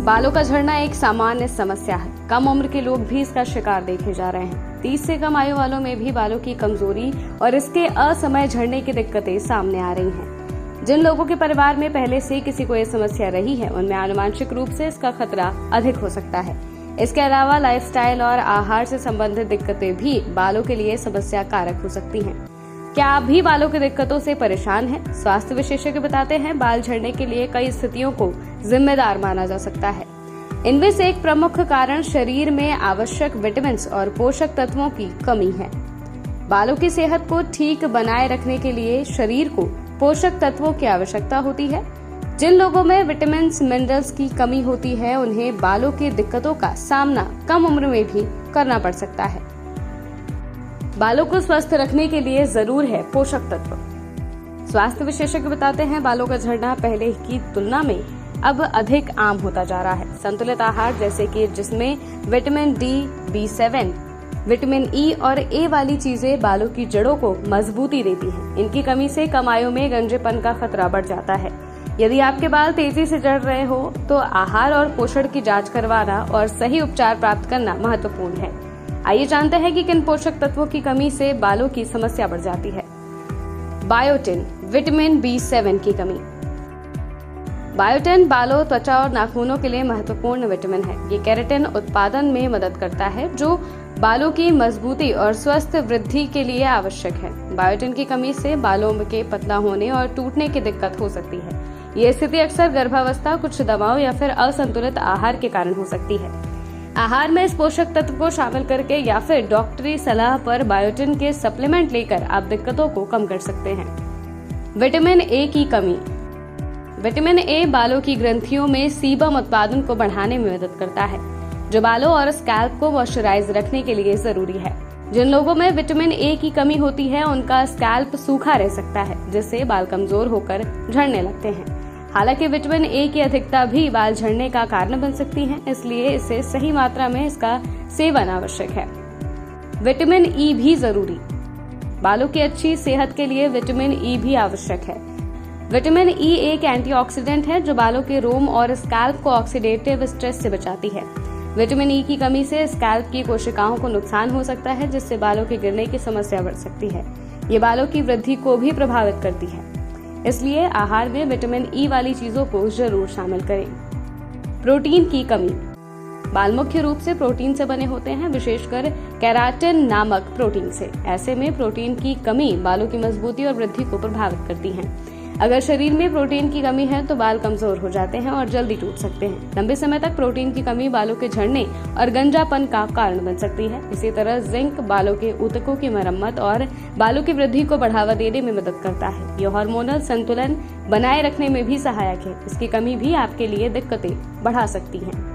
बालों का झड़ना एक सामान्य समस्या है। कम उम्र के लोग भी इसका शिकार देखे जा रहे हैं। 30 से कम आयु वालों में भी बालों की कमजोरी और इसके असमय झड़ने की दिक्कतें सामने आ रही हैं। जिन लोगों के परिवार में पहले से किसी को ये समस्या रही है, उनमें आनुवंशिक रूप से इसका खतरा अधिक हो सकता है। इसके अलावा लाइफस्टाइल और आहार से संबंधित दिक्कतें भी बालों के लिए समस्या कारक हो सकती हैं। क्या आप भी बालों की दिक्कतों से परेशान हैं? स्वास्थ्य विशेषज्ञ बताते हैं, बाल झड़ने के लिए कई स्थितियों को जिम्मेदार माना जा सकता है। इनमें से एक प्रमुख कारण शरीर में आवश्यक विटामिन और पोषक तत्वों की कमी है। बालों की सेहत को ठीक बनाए रखने के लिए शरीर को पोषक तत्वों की आवश्यकता होती है। जिन लोगों में विटामिन मिनरल्स की कमी होती है, उन्हें बालों की दिक्कतों का सामना कम उम्र में भी करना पड़ सकता है। बालों को स्वस्थ रखने के लिए जरूर है पोषक तत्व। स्वास्थ्य विशेषज्ञ बताते हैं, बालों का झड़ना पहले की तुलना में अब अधिक आम होता जा रहा है। संतुलित आहार जैसे कि जिसमें vitamin D, B7, vitamin E और ए वाली चीजें बालों की जड़ों को मजबूती देती हैं। इनकी कमी से कम आयु में गंजेपन का खतरा बढ़ जाता है। यदि आपके बाल तेजी से झड़ रहे हो तो आहार और पोषण की जांच करवाना और सही उपचार प्राप्त करना महत्वपूर्ण है। आइए जानते हैं कि किन पोषक तत्वों की कमी से बालों की समस्या बढ़ जाती है। बायोटिन, विटामिन B7 की कमी। बायोटिन बालों, त्वचा और नाखूनों के लिए महत्वपूर्ण विटामिन है। ये केराटिन उत्पादन में मदद करता है, जो बालों की मजबूती और स्वस्थ वृद्धि के लिए आवश्यक है। बायोटिन की कमी से बालों के पतला होने और टूटने की दिक्कत हो सकती है। ये स्थिति अक्सर गर्भावस्था, कुछ दवाओं या फिर असंतुलित आहार के कारण हो सकती है। आहार में इस पोषक तत्व को शामिल करके या फिर डॉक्टरी सलाह पर बायोटिन के सप्लीमेंट लेकर आप दिक्कतों को कम कर सकते हैं। विटामिन ए की कमी। विटामिन ए बालों की ग्रंथियों में सीबम उत्पादन को बढ़ाने में मदद करता है, जो बालों और स्कैल्प को मॉइस्चराइज रखने के लिए जरूरी है। जिन लोगों में विटामिन ए की कमी होती है, उनका स्कैल्प सूखा रह सकता है, जिससे बाल कमजोर होकर झड़ने लगते हैं। हालांकि विटामिन ए की अधिकता भी बाल झड़ने का कारण बन सकती है, इसलिए इसे सही मात्रा में इसका सेवन आवश्यक है। विटामिन ई भी जरूरी। बालों की अच्छी सेहत के लिए विटामिन ई भी आवश्यक है। विटामिन ई एक एंटीऑक्सीडेंट है, जो बालों के रोम और स्कैल्प को ऑक्सीडेटिव स्ट्रेस से बचाती है। विटामिन ई की कमी से स्कैल्प की कोशिकाओं को नुकसान हो सकता है, जिससे बालों के गिरने की समस्या बढ़ सकती है। ये बालों की वृद्धि को भी प्रभावित करती है, इसलिए आहार में विटामिन ई वाली चीजों को जरूर शामिल करें। प्रोटीन की कमी। बाल मुख्य रूप से प्रोटीन से बने होते हैं, विशेषकर केराटिन नामक प्रोटीन से। ऐसे में प्रोटीन की कमी बालों की मजबूती और वृद्धि को प्रभावित करती है। अगर शरीर में प्रोटीन की कमी है तो बाल कमजोर हो जाते हैं और जल्दी टूट सकते हैं। लंबे समय तक प्रोटीन की कमी बालों के झड़ने और गंजापन का कारण बन सकती है। इसी तरह जिंक बालों के ऊतकों की मरम्मत और बालों की वृद्धि को बढ़ावा देने में मदद करता है। यह हार्मोनल संतुलन बनाए रखने में भी सहायक है। इसकी कमी भी आपके लिए दिक्कतें बढ़ा सकती है।